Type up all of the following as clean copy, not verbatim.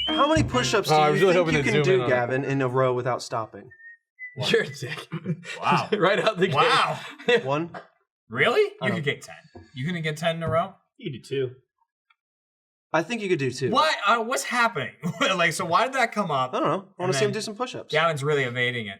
How many push-ups do you think you can do, Gavin, in a row without stopping? One. You're a dick. Wow. Right out the gate. Wow. One? Really? You could get 10. You gonna get 10 in a row? You do 2. I think you could do 2. What? What's happening? Like, so why did that come up? I don't know. I want to see him do some push-ups. Gavin's really evading it.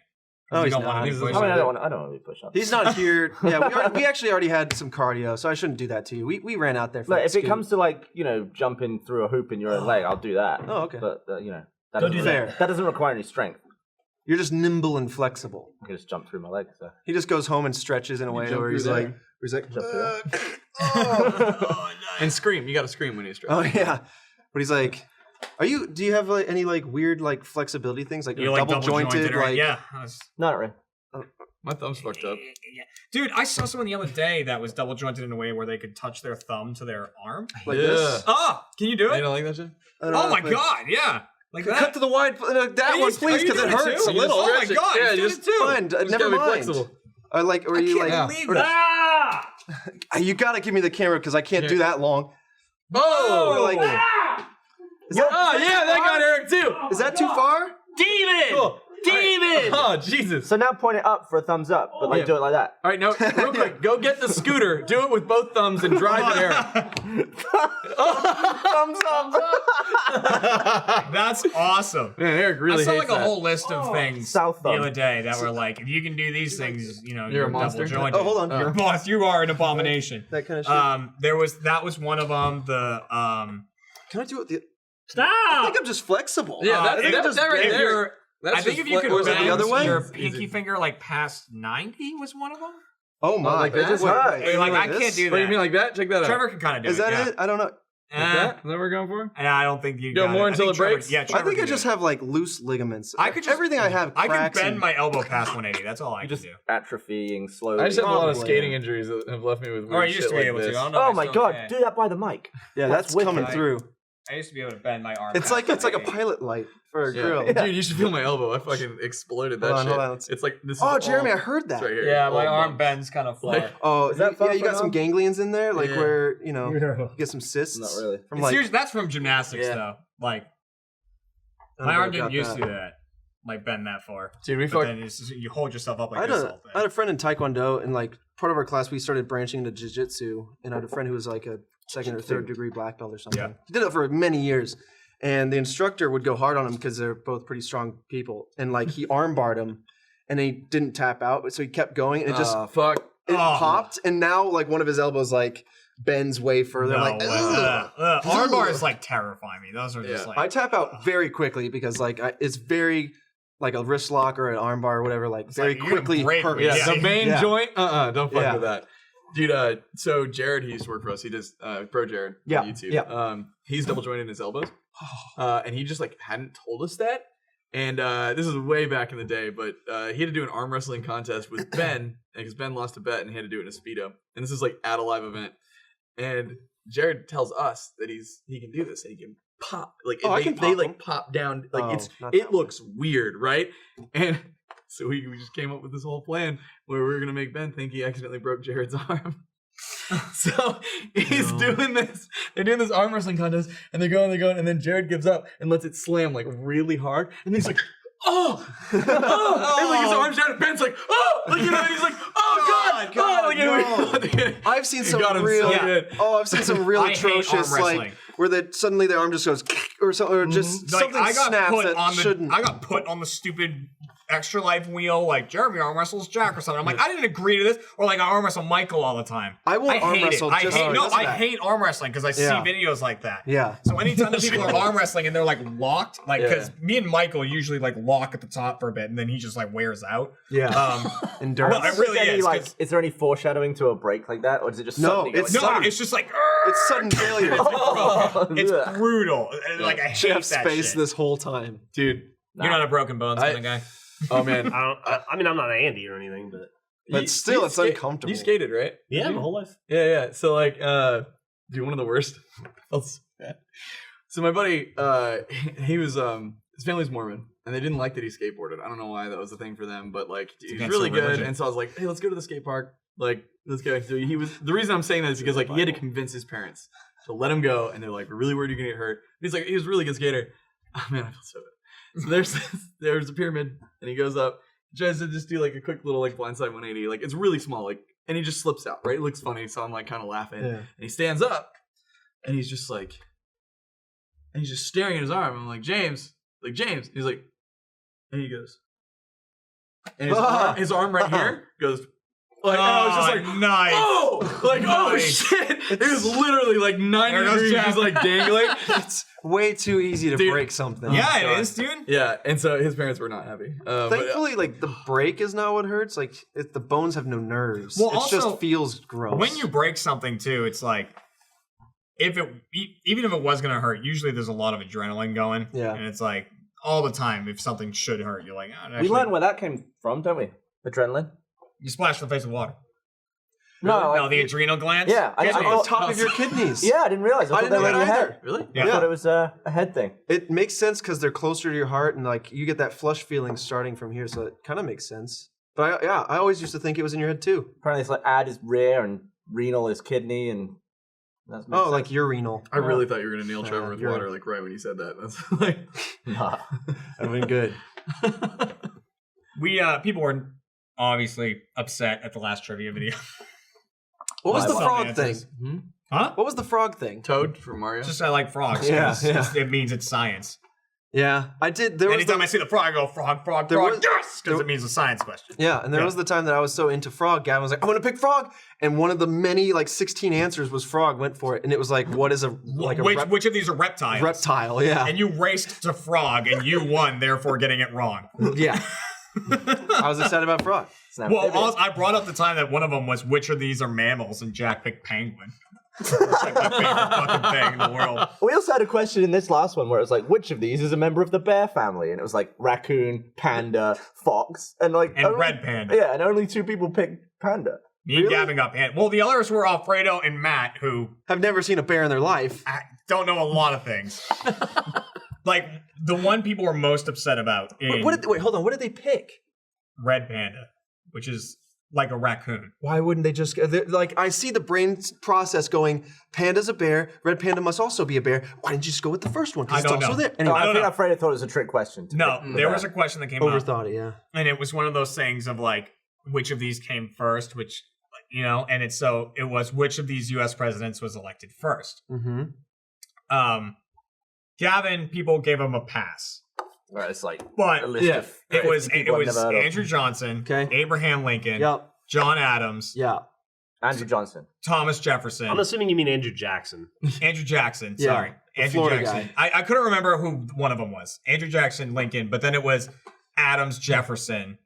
Oh, he's don't not. want to do I don't want to do push-ups. He's not here. Yeah, we actually already had some cardio, so I shouldn't do that to you. We ran out there for Look, if it comes to like, jumping through a hoop in your own leg, I'll do that. Oh, okay. But that Go do that. That doesn't require any strength. You're just nimble and flexible. I can just jump through my legs. So. He just goes home and stretches in a way where he's like, and scream. You got to scream when you stretch. Oh yeah, but he's like, do you have like any like weird like flexibility things like You're double jointed? right? Yeah. Not really. My thumb's fucked up. Yeah. Dude, I saw someone the other day that was double jointed in a way where they could touch their thumb to their arm. Like this? Oh, can you do it? You don't like that shit? Oh my god, yeah. Like that. Cut to the wide that one, please, because it hurts a too? little. Oh my god, Yeah, he's doing just it too. Fine, never mind. Or like, or you like? Believe that. You gotta give me the camera because I can't do that long. Oh, Or like, is that, that got Eric too. is that too far? Demon! Cool. Demon! Oh, Jesus. So now point it up for a thumbs up, but like do it like that. All right, no, real quick, go get the scooter, do it with both thumbs, and drive it, Eric. Thumbs up! That's awesome. Man, Eric really I saw hates like a that. whole list of things South the thumb. other day that were like, if you can do these things, You're a monster. double jointed. Oh, hold on. You're a boss. You are an abomination. That kind of shit. That was one of them. Can I do it? I Stop! think I'm just flexible. Yeah, I think I'm that's just right big. there. That's I think just if you could or is it bend the other way? your Easy. pinky finger like past 90 was one of them. Oh my! like that? Is it- Right. wait, Like, I this? can't do What do you that. mean like that? Check that out. Trevor can kind of do Is it. that yeah. it? I don't know. Like that? Is that what we're going for? And I don't think you Go got more it. I until think it Trevor- breaks? Yeah, I Trevor think I can just do it. have like loose ligaments. I could just, everything I have. I cracks can bend and- my elbow past 180. That's all I can Just do. atrophying slowly. I just have a lot of Probably. skating injuries that have left me with weird Or I used shit to be like able this. to. I don't know Oh if I my still god, can. do that by the mic. Yeah, that's wicked. coming through. I used to be able to bend my arm. It's past like a 180. pilot light for a Yeah. grill. Dude, you should feel my elbow. I fucking exploded that Hold on, shit. hold on, let's- It's like this. Oh, is Jeremy, all, I heard that. It's right here. Yeah, It's my all arm bump. bends kind of far. Like- Oh, Is that yeah, fun you for got some them? ganglions in there, like Yeah. where you get some cysts. Not really. From like, Seriously, that's from gymnastics Yeah. though. Like I don't my know arm about didn't used that. to do that. Like bend that far. Dude, we But fucked. then it's just, you hold yourself up I like had, this a, all I had day. a friend in Taekwondo, and like part of our class, we started branching into jiu-jitsu, and I had a friend who was like a second or third degree black belt or something. Yeah. He did it for many years, and the instructor would go hard on him because they're both pretty strong people, and like he armbarred him, and he didn't tap out, so he kept going, and it just Fuck. it popped, and now like one of his elbows like bends way further. No like, way. ugh. Arm bars like terrify me. Those are just Yeah. like I tap out very quickly because like it's very like a wrist lock or an arm bar or whatever, like very like, you're gonna quickly break hurts. me. Yeah, Yeah. the main Yeah. joint. Don't fuck Yeah. with that, dude. So Jared, he used to work for us. He does Pro Jared Yeah, on YouTube. yeah. He's double jointed in his elbows, and he just like hadn't told us that. And this is way back in the day, but he had to do an arm wrestling contest with Ben because Ben lost a bet and he had to do it in a Speedo. And this is like at a live event. And Jared tells us that he can do this and he can pop like Oh, I they, can they pop like them. pop down like Oh, it's not that it looks weird, right? And so we just came up with this whole plan where we were gonna make Ben think he accidentally broke Jared's arm. So he's doing this. They're doing this arm wrestling contest, and they're going, and then Jared gives up and lets it slam like really hard, and he's like, "Oh, oh!" And like his arms down, and Ben's like, "Oh!" Like you know, and he's like, "Oh God, like, you know, I've seen some got him real. so good. Oh, I've seen some real I hate arm atrocious wrestling. like where suddenly the arm just goes or something or just like something I got snaps put that on the shouldn't. I got put on the stupid extra life wheel like Jeremy arm wrestles Jack or something. I'm like, I didn't agree to this. Or like I arm wrestle Michael all the time. I won't arm hate wrestle it. just I hate, no, because of I that. hate arm wrestling because I see Yeah. videos like that. Yeah. So anytime that people are arm wrestling and they're like locked, like because Yeah. me and Michael usually like lock at the top for a bit and then he just like wears out. Yeah. Endurance. Well, it really Any, is. like, 'cause- is there any foreshadowing to a break like that, or is it just No, suddenly go it's like, no, sudden. it's just like It's sudden failure. it's Ugh. brutal. Like I Should hate have that space shit. this whole time. dude." You're not a broken bones kind of guy. Oh man, I mean, I'm not Andy or anything, but But still, it's uncomfortable. You skated, right? yeah, my whole life. Yeah. So like, dude, one of the worst. Felt so bad. So my buddy, he was his family's Mormon, and they didn't like that he skateboarded. I don't know why that was a thing for them, but like he's against really their good. religion. And so I was like, hey, let's go to the skate park. Like, let's go. So he was. The reason I'm saying that is because like he had to convince his parents to let him go, and they're like, we're really worried you're gonna get hurt. And he's like, he was a really good skater. Oh man, I feel so bad. So there's a pyramid, and he goes up, tries to just do like a quick little like blindside 180. Like it's really small, like, and he just slips out. Right, it looks funny, so I'm like kind of laughing. Yeah. And he stands up, and he's just like, and he's just staring at his arm. I'm like, James. And he's like, and he goes, and his arm right here goes, like, and I was just like, nice. oh, like, oh Nice. shit. It was literally like 90 There goes degrees, Jack. just like dangling. It's way too easy to Dude. break something. Yeah, God. it is, dude. Yeah, and so his parents were not happy. Thankfully, like the break is not what hurts. Like the bones have no nerves. Well, it also, just feels gross. When you break something too, it's like even if it was gonna hurt, usually there's a lot of adrenaline going. Yeah. And it's like all the time, if something should hurt, you're like, oh, We actually, learned where that came from, don't we? Adrenaline. you splash the face with water. No, No, the adrenal glands. Yeah, I Kidneys. on top of your kidneys. yeah, I didn't realize. I I thought didn't they know were in that your either. head. Really? Yeah. I thought it was a head thing. It makes sense because they're closer to your heart, and like you get that flush feeling starting from here, so it kind of makes sense. But I always used to think it was in your head too. Apparently, it's like ad is rear and renal is kidney, and that's Oh, like urinal. I really thought you were gonna nail Trevor with you're- water, like right when you said that. That's like, nah. That'd been good. We people were obviously upset at the last trivia video. What was Why- the Some frog answers. thing? Huh? What was the frog thing? Toad from Mario. Just I like frogs. Yeah, 'cause yeah. It means it's science. Yeah, I did. There was Anytime the, I see the frog, I go frog, frog, There frog. was- Yes, because there- it means a science question. yeah, and there Yeah. was the time that I was so into frog. Gavin was like, "I'm gonna pick frog," and one of the many like 16 answers was frog. Went for it, and it was like, "What is a like a Which of these are reptiles? reptile?" Yeah, And you raced to frog, and you won, therefore getting it wrong. yeah. I was excited about frog. It's an Well, amphibian. also, I brought up the time that one of them was which of these are mammals, and Jack picked penguin. It's like my favorite fucking thing in the world. We also had a question in this last one where it was like, which of these is a member of the bear family? And it was like raccoon, panda, fox, and like And red panda. Yeah, and only 2 people picked panda. Me and Gavin got panned. Well, the others were Alfredo and Matt, who Have never seen a bear in their life. I don't know a lot of things. Like, the one people were most upset about in Wait, hold on. What did they pick? red panda, which is like a raccoon. Why wouldn't they just like? I see the brain process going. Panda's a bear. Red panda must also be a bear. Why didn't you just go with the first one? I Because it's don't also know. there. No, Anyway, I I don't think know. Alfredo thought it was a trick question. to No, pick the there bear. was a question that came up, overthought it. Yeah. and it was one of those things of like, which of these came first, which, you know, and it's so, it was which of these U.S. presidents was elected first. Mm-hmm. Gavin, people gave him a pass. Right, it's like But a list yeah, of it 50 was people I've never heard of. Andrew Johnson, Okay. Abraham Lincoln, Yep. John Adams, Yeah. Andrew Johnson. Thomas Jefferson, I'm assuming you mean Andrew Jackson. Andrew Jackson. Yeah, Sorry, the Andrew Florida Jackson. I couldn't remember who one of them was. Andrew Jackson, Lincoln, but then it was Adams, Jefferson,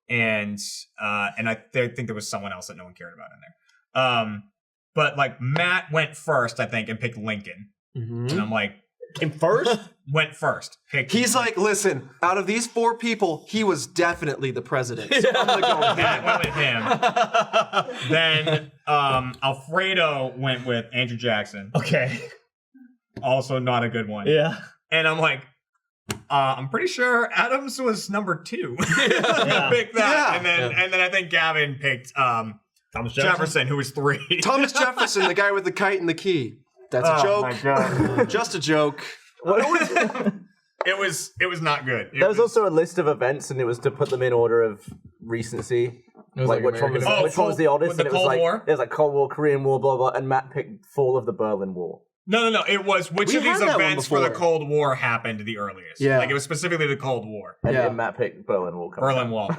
and I think there was someone else that no one cared about in there. But like Matt went first, I think, and picked Lincoln, Mm-hmm. and I'm like, Came first? went first. Picked He's like, listen. Out of these 4 people, he was definitely the president. So I'm gonna go with Matt him. went with him. Then Alfredo went with Andrew Jackson. Okay. Also not a good one. Yeah. And I'm like, I'm pretty sure Adams was number 2. Yeah. Picked that, Yeah. and then I think Gavin picked Thomas Jefferson, who was 3. Thomas Jefferson, the guy with the kite and the key. That's a Oh, joke. my God. Just a joke. It was not good. It There was also a list of events, and it was to put them in order of recency. It was Like, like which one was American- which one was the oldest? with the And it was Cold like War? it was like Cold War, Korean War, blah blah. And Matt picked fall of the Berlin Wall. No. It was which We of these had that one events for the before. Cold War happened the earliest. Yeah. Like it was specifically the Cold War. And, Yeah. and Matt picked Berlin Wall. Berlin Wall.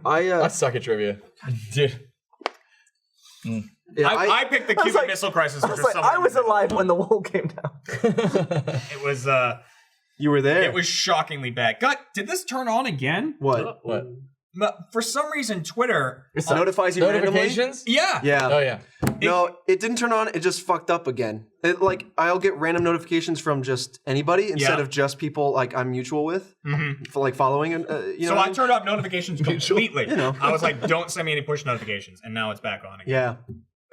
I suck at trivia. Dude. Yeah, I picked the Cuban like- Missile Crisis. I was for like, some I was reason. alive when the wall came down. It was you were there. it was shockingly bad. God, did this turn on again? what? What? For some reason, Twitter. It notifies you randomly. Notifications? Yeah. Yeah. Oh yeah. No, it didn't turn on. It just fucked up again. Like I'll get random notifications from just anybody instead Yeah. of just people like I'm mutual with, for like following. You know. So what I turned off notifications completely. You know. I was like, don't send me any push notifications, and now it's back on again. Yeah.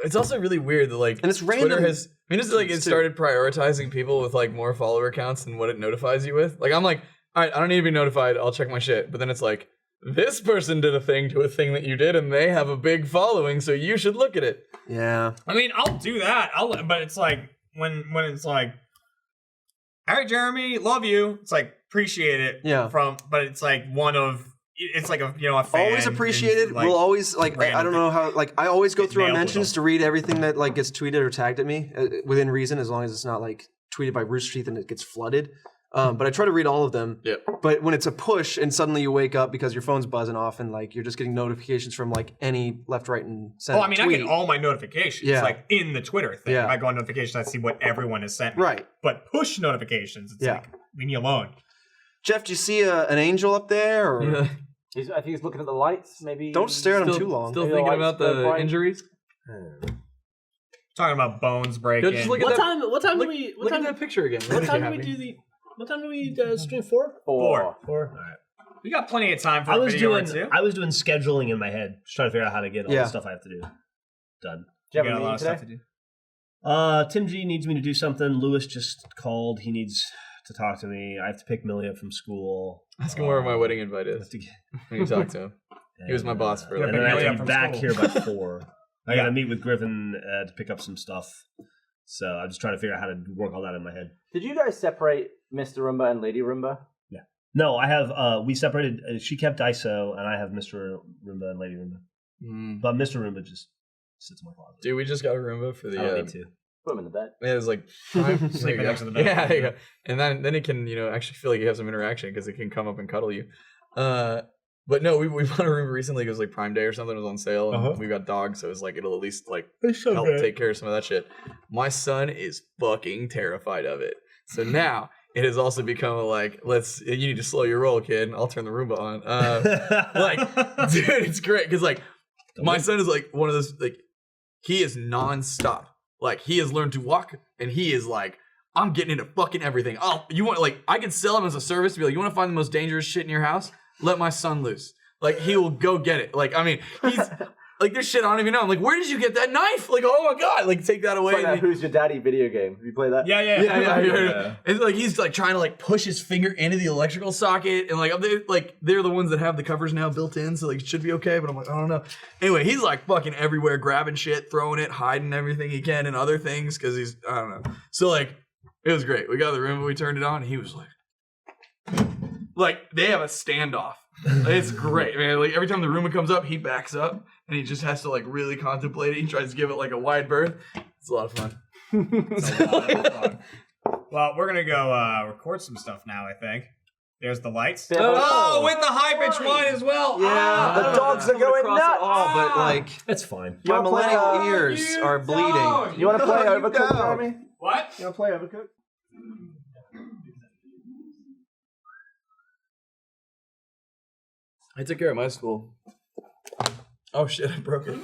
It's also really weird that like And it's Twitter random has. I mean, it's like it too. started prioritizing people with like more follower counts than what it notifies you with. Like I'm like all right, I don't need to be notified. I'll check my shit. But then it's like, this person did a thing to a thing that you did, and they have a big following, so you should look at it. Yeah. I mean, I'll do that. But it's like when it's like, all right, Jeremy, love you. It's like appreciate it. Yeah. But it's like it's like a a fan. Always appreciated. Like, we'll always I random don't know how I always go through our nailed with mentions to read everything that like gets tweeted or tagged at me within reason, as long as it's not like tweeted by Rooster Teeth and it gets flooded. But I try to read all of them. Yep. But when it's a push and suddenly you wake up because your phone's buzzing off and like you're just getting notifications from like any left, right, and center. Oh, I mean, tweet. I get all my notifications Yeah. like in the Twitter thing. Yeah. If I go on notifications, I see what everyone has sent me. Right. But push notifications, it's Yeah. like leave me alone. Jeff, do you see an angel up there? Or Yeah. I think he's looking at the lights. Maybe don't stare at him too long. Still Maybe thinking the about lights go the bright. injuries? Talking about bones breaking. Just look at What that. time? What time do Look, we? What look time? at that picture again. What That time makes do you we happy. do the? What time do we stream? 4? 4. 4. All right. We got plenty of time for I a was video doing. or two. I was doing scheduling in my head, just trying to figure out how to get all Yeah. the stuff I have to do done. Do you We have got a lot of today? stuff to do. Tim G needs me to do something. Lewis just called. He needs to talk to me. I have to pick Millie up from school. Ask him where my wedding invite I have is to get- when you talk to him. He was my boss for and like then I Millie have up to from be back school. here by 4. I got to meet with Griffin to pick up some stuff. So I'm just trying to figure out how to work all that in my head. Did you guys separate Mr. Roomba and Lady Roomba? No, I have. We separated. She kept ISO, and I have Mr. Roomba and Lady Roomba. But Mr. Roomba just sits in my closet. Dude, we just got a Roomba for the. I don't need to. Put him in the bed. It was like there you Sleeping go. next to the bed. Yeah, there you go. And then it can actually feel like you have some interaction because it can come up and cuddle you. But no, we bought a Roomba recently. It was like Prime Day or something. It was on sale, and we got dogs, so it was like it'll at least like help take care of some of that shit. My son is fucking terrified of it. So now it has also become a like, you need to slow your roll, kid. I'll turn the Roomba on. Like, dude, it's great because like my son is like one of those like he is nonstop. Like he has learned to walk, and he is like, I'm getting into fucking everything. Oh, you want like I can sell him as a service to be like, you want to find the most dangerous shit in your house? Let my son loose. Like he will go get it. Like I mean, he's like there's shit I don't even know. I'm like, where did you get that knife? Like oh my god, like take that away. It's like that Who's Your Daddy video game. Have you played that? Yeah. Yeah. It's like he's like trying to like push his finger into the electrical socket, and they're the ones that have the covers now built in, so like it should be okay. But I'm like, I don't know. Anyway, he's like fucking everywhere, grabbing shit, throwing it, hiding everything he can, and other things because he's I don't know. So like it was great. We got the room, we turned it on, and he was like they have a standoff. It's great, man. Like every time the Roomba comes up, he backs up and he just has to like really contemplate it. He tries to give it like a wide berth. It's a lot of fun. Well, we're gonna go record some stuff now. I think. There's the lights. Yeah, Oh, with the high pitch wine as well. Yeah, The dogs are going nuts. But like That's fine. my You wanna play, millennial ears are bleeding. You want to play You Overcooked, dog. Jeremy? What? You want to play Overcooked? I took care of my school. Oh shit, I broke it.